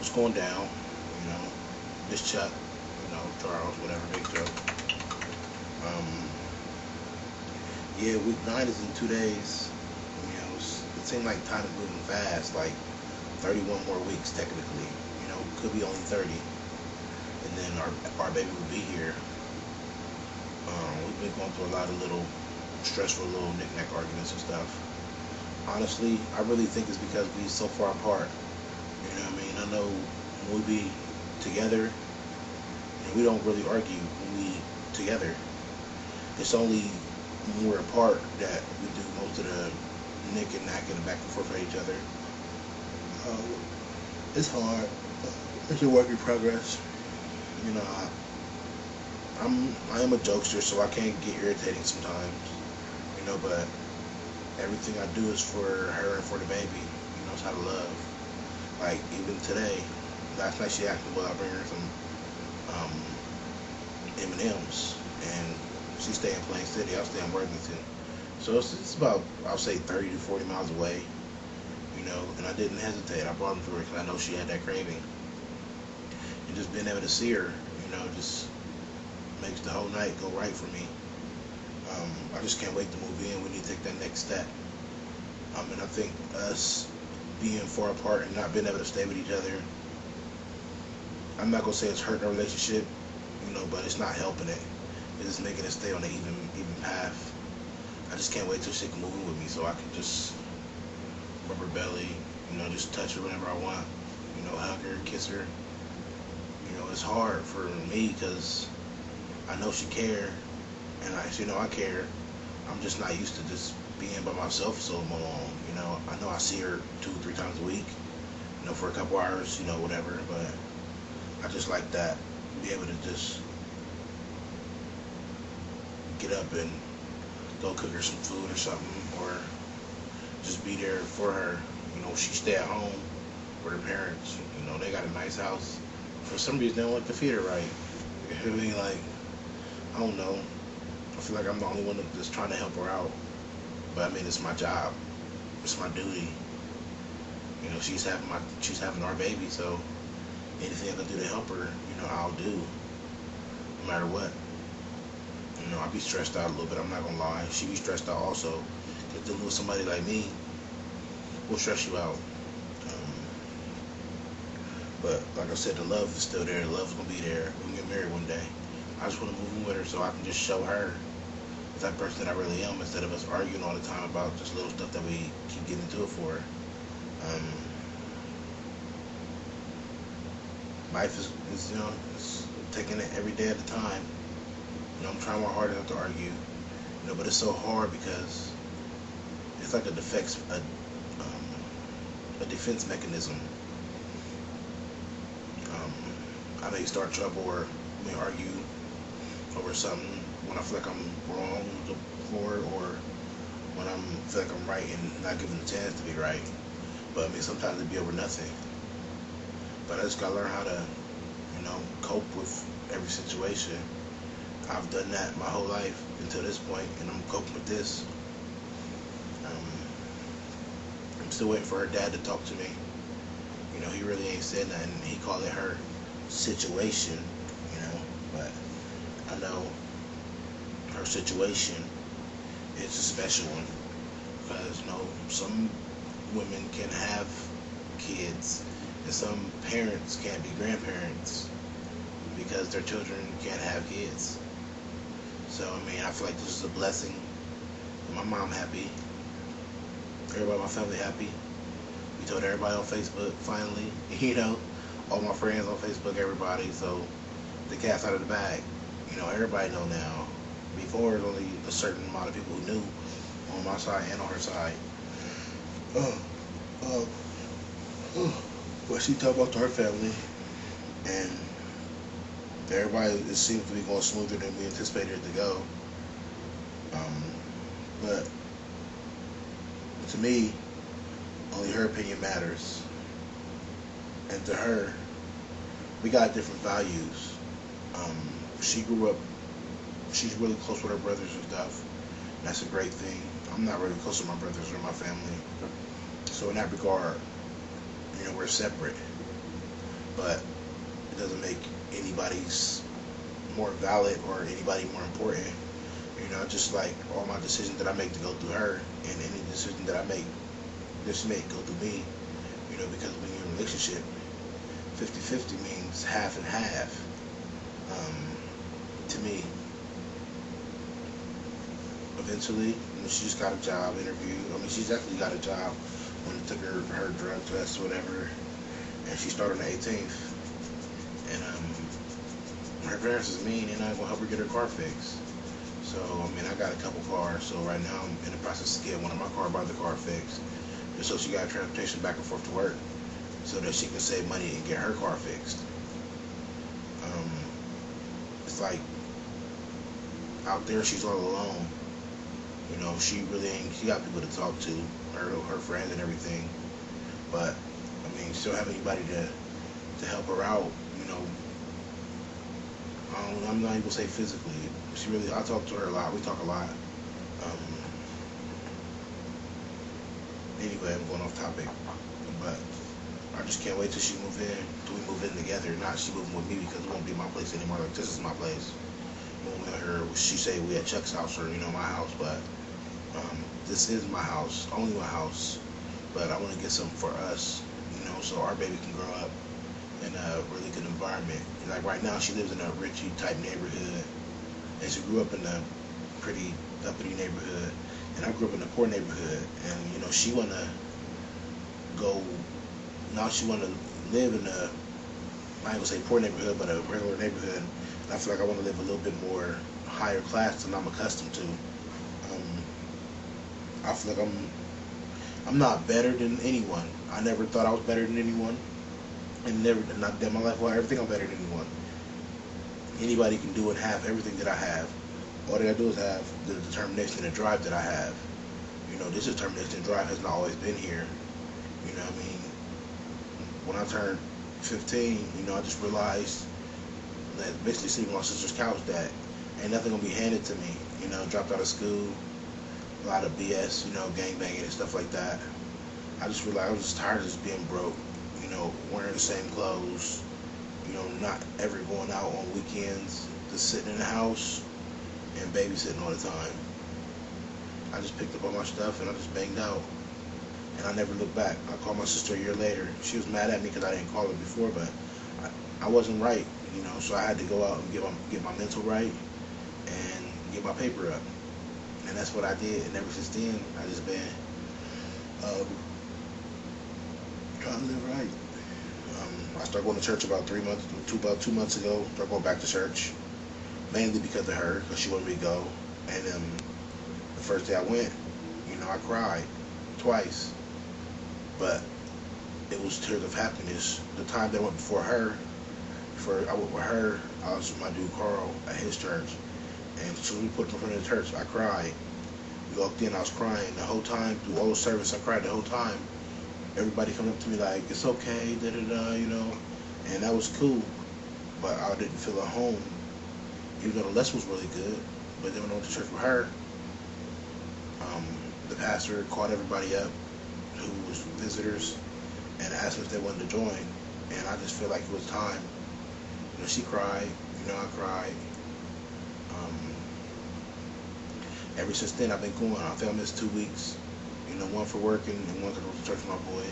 what's going down. You know, it's Chuck. You know, Charles, whatever, Big Joe. Um, yeah, week 9 is in 2 days. You know, it seems like time is moving fast. Like 31 more weeks, technically. You know, could be only 30, and then our baby will be here. We've been going through a lot of little stressful little knick-knack arguments and stuff. Honestly, I really think it's because we so far apart. You know what I mean? I know when we be together, and we don't really argue when we together. It's only when we're apart that we do most of the nick and knack and back and forth at each other. It's hard. It's a work in progress. You know, I am a jokester, so I can get irritating sometimes. You know, but everything I do is for her and for the baby. He knows how to love. Like even today, last night she asked me, "Will I bring her some M&Ms?" And she stay in Plain City. I stay in Worthington, so it's about, I'll say, 30 to 40 miles away. You know, and I didn't hesitate. I brought them to her because I know she had that craving, and just being able to see her, you know, just makes the whole night go right for me. I just can't wait to move in. We need to take that next step. And I think us being far apart and not being able to stay with each other, I'm not gonna say it's hurting our relationship, you know, but it's not helping it. It's just making it stay on the even path. I just can't wait till she can move in with me so I can just rub her belly, you know, just touch her whenever I want, you know, hug her, kiss her. You know, it's hard for me because I know she care, and she know I care. I'm just not used to just being by myself so long. You know, I know I see her 2 or 3 times a week, you know, for a couple hours, you know, whatever. But I just like that, be able to just get up and go cook her some food or something, or just be there for her. You know, she stay at home with her parents. You know, they got a nice house. For some reason, they don't like to feed her right. I mean, like, I don't know. I feel like I'm the only one that's trying to help her out. But I mean, it's my job. It's my duty. You know, she's having our baby, so anything I can do to help her, you know, I'll do, no matter what. You know, I be stressed out a little bit. I'm not gonna lie. She be stressed out also, because dealing with somebody like me will stress you out. Um, but like I said, the love is still there. The love's gonna be there. We can get married one day. I just want to move in with her so I can just show her the type of person that I really am, instead of us arguing all the time about just little stuff that we keep getting into it for. Um, Life is, you know, it's taking it every day at a time. You know, I'm trying my hardest not to argue. You know, but it's so hard because it's like a defense mechanism. I may start trouble or may argue over something when I feel like I'm wrong for it, or when I feel like I'm right and not given the chance to be right. But I mean, sometimes it'd be over nothing. But I just gotta learn how to, you know, cope with every situation. I've done that my whole life until this point, and I'm coping with this. Um, I'm still waiting for her dad to talk to me. You know, he really ain't said nothing. He called it her situation, you know, but I know her situation is a special one, because, you know, some women can have kids and some parents can't be grandparents because their children can't have kids. So I mean, I feel like this is a blessing. My mom happy, everybody in my family happy. We told everybody on Facebook finally, you know, all my friends on Facebook, everybody. So the cat's out of the bag. You know, everybody know now. Before, it was only a certain amount of people who knew, on my side and on her side. Uh, uh, But she talked about to her family, and everybody, it seems to be going smoother than we anticipated it to go. But to me, only her opinion matters. And to her, we got different values. She grew up, she's really close with her brothers and stuff. That's a great thing. I'm not really close with my brothers or my family. So in that regard, you know, we're separate. but it doesn't make anybody's more valid or anybody more important. You know, just like all my decisions that I make to go through her, and any decision that I make, just make go through me. You know, because when you're in a relationship, 50-50 means half and half. To me, eventually, she just got a job interview. I mean, she's actually got a job when it took her drug test or whatever, and she started on the 18th. And her parents is mean, and I'm gonna help her get her car fixed. So I mean, I got a couple cars. So right now, I'm in the process of getting one of my cars by the car fixed, just so she got transportation back and forth to work, so that she can save money and get her car fixed. It's like out there, she's all alone. You know, she really ain't. She got people to talk to, her friends and everything. But I mean, she don't have anybody to help her out. You know, I'm not even gonna say physically. She really. I talk to her a lot. We talk a lot. Anyway, I'm going off topic, but I just can't wait till she move in. Till we move in together. Not she moving with me, because it won't be my place anymore. Like, this is my place. Moving with her, she say we at Chuck's house, or my house, but this is my house, only my house. But I want to get something for us, so our baby can grow up in a really good environment. Like right now, she lives in a Richie type neighborhood, and she grew up in a pretty uppity neighborhood, and I grew up in a poor neighborhood. And she wanna go. Now she wanna live in a, I ain't gonna say poor neighborhood, but a regular neighborhood. And I feel like I want to live a little bit more higher class than I'm accustomed to. I feel like I'm not better than anyone. I never thought I was better than anyone, and not in my life. Well, everything I'm better than anyone. Anybody can do and have everything that I have. All they gotta do is have the determination and the drive that I have. This determination and drive has not always been here. You know what I mean? When I turned 15, I just realized that basically sleeping on my sister's couch, that ain't nothing gonna be handed to me. Dropped out of school, a lot of BS, gangbanging and stuff like that. I just realized I was just tired of just being broke, wearing the same clothes, not ever going out on weekends, just sitting in the house and babysitting all the time. I just picked up all my stuff and I just banged out. And I never looked back. I called my sister a year later. She was mad at me because I didn't call her before, but I wasn't right, so I had to go out and get my mental right and get my paper up. And that's what I did. And ever since then, I just been trying to live right. I started going to church about 2 months ago. Started going back to church, mainly because of her, because she wanted me to go. And the first day I went, I cried twice, but it was tears of happiness. The time that I went before her, I went with her, I was with my dude Carl at his church, and so we put him in front of the church. I cried. We walked in, I was crying the whole time. Through all the service, I cried the whole time. Everybody coming up to me like, it's okay, and that was cool, but I didn't feel at home, even though the lesson was really good. But then when I went to church with her, the pastor called everybody up who was visitors and asked them if they wanted to join, and I just feel like it was time. She cried, I cried. Ever since then, I've been going. I think I missed 2 weeks, one for working and one because I went to church with my boy.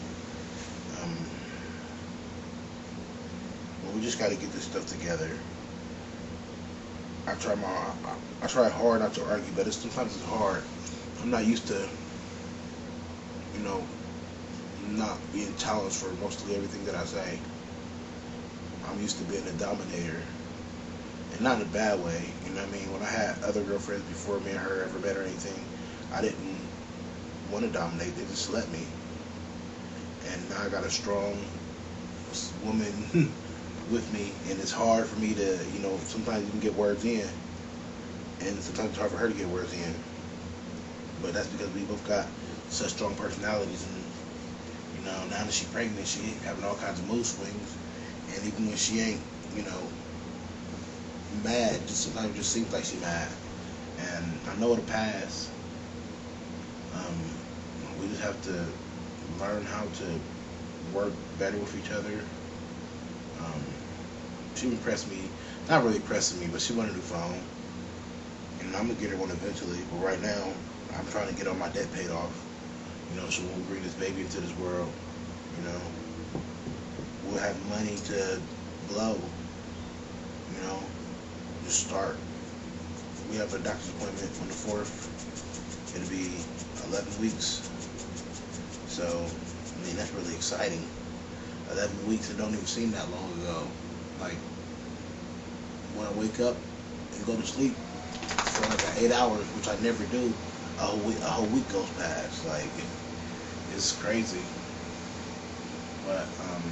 But we just got to get this stuff together. I try hard not to argue, but sometimes it's hard. I'm not used to, not being challenged for mostly everything that I say. I'm used to being a dominator, and not in a bad way. When I had other girlfriends before me and her ever met or anything, I didn't want to dominate. They just let me. And now I got a strong woman with me, and it's hard for me to, sometimes you can get words in, and sometimes it's hard for her to get words in. But that's because we both got such strong personalities, and now that she's pregnant, she having all kinds of mood swings, and even when she ain't, mad, just sometimes it just seems like she's mad, and I know it'll pass. We just have to learn how to work better with each other, Um, she impressed me, not really pressing me, but she wanted a new phone, and I'm gonna get her one eventually. But right now, I'm trying to get all my debt paid off. You know, so when we bring this baby into this world, you know, we'll have money to blow. You know, just start. We have a doctor's appointment on the 4th. It'll be 11 weeks. So, I mean, that's really exciting. 11 weeks, it don't even seem that long ago. Like, when I wake up and go to sleep for like 8 hours, which I never do, a whole week goes past. Like, it's crazy. But, I'm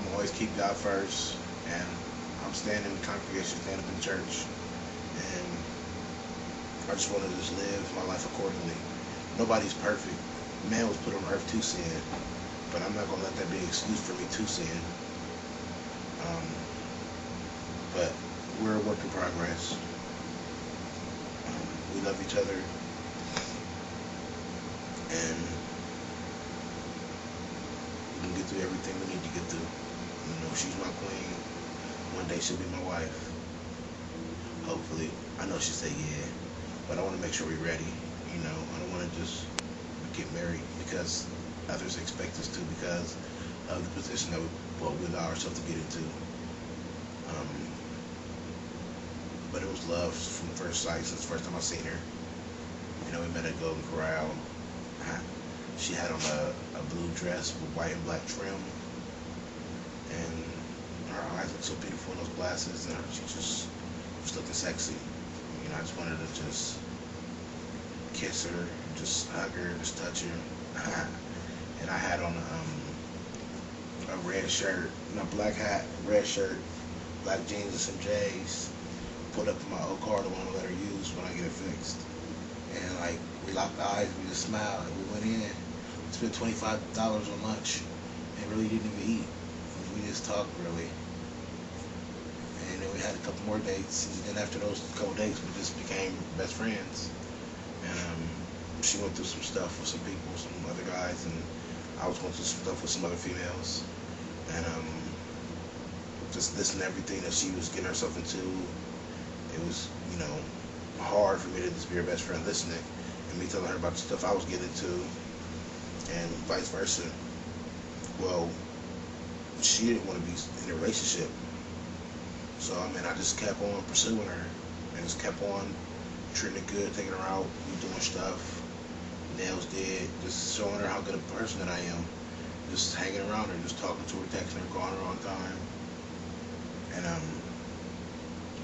gonna always keep God first, and I'm standing in the congregation, standing up in church, and I just want to just live my life accordingly. Nobody's perfect. Man was put on earth to sin, but I'm not gonna let that be an excuse for me to sin. But we're a work in progress. We love each other, and we can get through everything we need to get through. You know, she's my queen. One day she'll be my wife. Hopefully. I know she said yeah, but I want to make sure we're ready. You know, I don't want to just get married because others expect us to, because of the position that we allow ourselves to get into. But it was love from first sight since the first time I seen her. You know, we met at Golden Corral. She had on a blue dress with white and black trim, and her eyes looked so beautiful in those glasses, and she just was looking sexy. You know, I just wanted to just kiss her, just hug her, just touch her. And I had on a red shirt, black hat, red shirt, black jeans and some J's. Put up in my old car, the one I let her use when I get it fixed. And like, we locked eyes, we just smiled, and we went in. We spent $25 on lunch, and really didn't even eat. We just talked, really. And then we had a couple more dates, and then after those couple dates, we just became best friends. And she went through some stuff with some people, some other guys, and I was going through some stuff with some other females. And just listening to everything that she was getting herself into, it was, you know, hard for me to just be her best friend listening, and me telling her about the stuff I was getting into, and vice versa. Well, she didn't want to be in a relationship, so I mean, I just kept on pursuing her, and just kept on treating her good, taking her out, doing stuff, nails did, just showing her how good a person that I am, just hanging around her, just talking to her, texting her, calling her all the time. And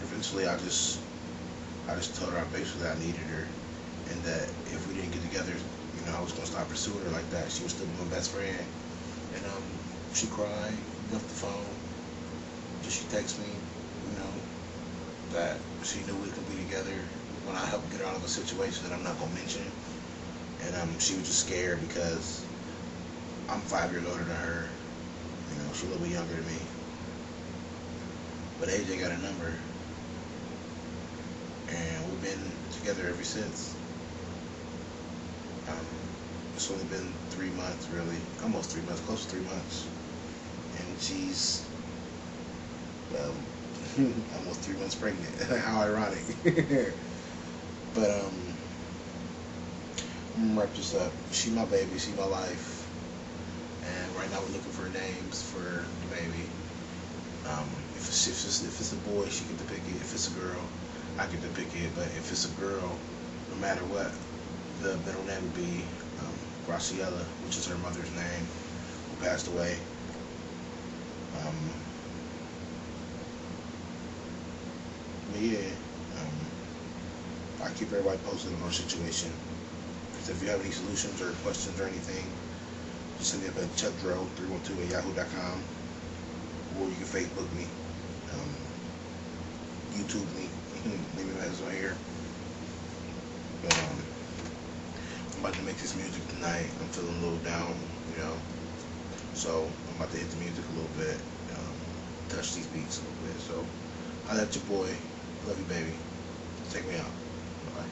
eventually I just told her basically I needed her, and that if we didn't get together, you know, I was gonna stop pursuing her like that. She was still my best friend. And she cried, left the phone. Just she texted me, you know, that she knew we could be together when I helped get her out of a situation that I'm not gonna mention. And she was just scared because I'm 5 years older than her. You know, she's a little bit younger than me. But AJ got a number, and we've been together ever since. It's only been 3 months, really, almost 3 months, close to 3 months, and she's almost 3 months pregnant. How ironic. But I'm gonna wrap this up. She my baby, she my life, and right now we're looking for names for the baby. If it's a boy, she get to pick it. If it's a girl, I get to pick it. But if it's a girl, no matter what, the middle name would be Graciela, which is her mother's name, who passed away. But yeah, I keep everybody posted on our situation. So if you have any solutions or questions or anything, just send me up at chuckdro312@yahoo.com, or you can Facebook me, YouTube me. Leave me a message on here. But I'm about to make this music tonight. I'm feeling a little down, you know. So I'm about to hit the music a little bit, touch these beats a little bit. So I let your boy. Love you, baby. Take me out. Bye.